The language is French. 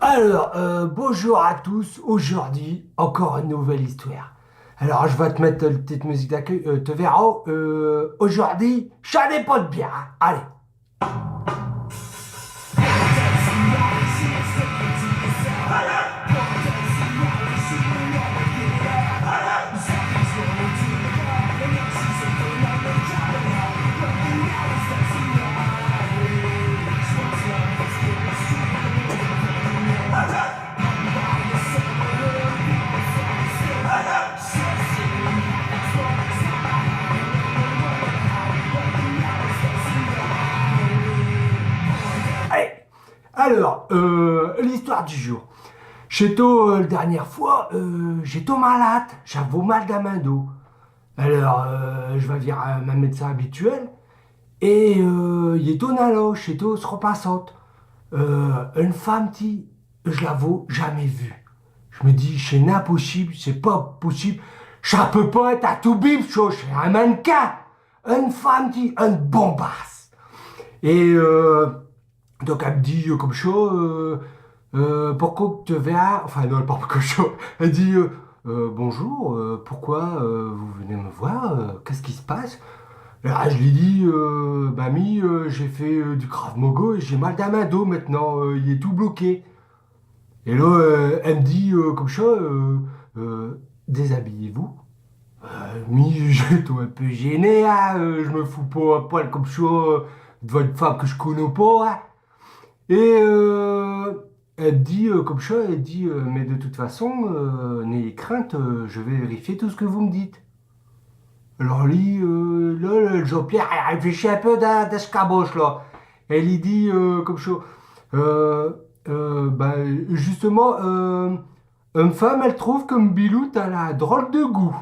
Alors, bonjour à tous. Aujourd'hui, encore une nouvelle histoire. Alors, je vais te mettre une petite musique d'accueil. Te verras. Aujourd'hui, j'en ai pas de bien. Allez. Allez. Alors, l'histoire du jour. J'étais la dernière fois, j'étais malade. J'avais mal dans ma dos. Alors, je vais vers ma médecin habituel. Et il est au là, j'étais au se repassante. Une femme qui, je l'avoue, jamais vue. Je me dis, c'est impossible, c'est pas possible. Ça peut pas être à tout bip, c'est un mannequin. Une femme qui, une bombasse. Et donc elle me dit comme ça, pourquoi tu viens, enfin non, pas comme ça. Elle dit, bonjour, pourquoi vous venez me voir, qu'est-ce qui se passe? Là, je lui dis, mamie, j'ai fait du Krav Maga et j'ai mal dans ma dos maintenant, il est tout bloqué. Et là, elle me dit comme ça, déshabillez-vous. Mi, j'étais un peu gêné, hein, je me fous pas à poil comme ça devant une femme que je connais pas. Hein. Et elle me dit comme ça, elle dit, mais de toute façon, n'ayez crainte, je vais vérifier tout ce que vous me dites. Alors lui, là, le Jean-Pierre, il réfléchit un peu dans ce caboche là. Elle lui dit comme ça, euh, justement, une femme, elle trouve comme Bilou, t'as la drôle de goût.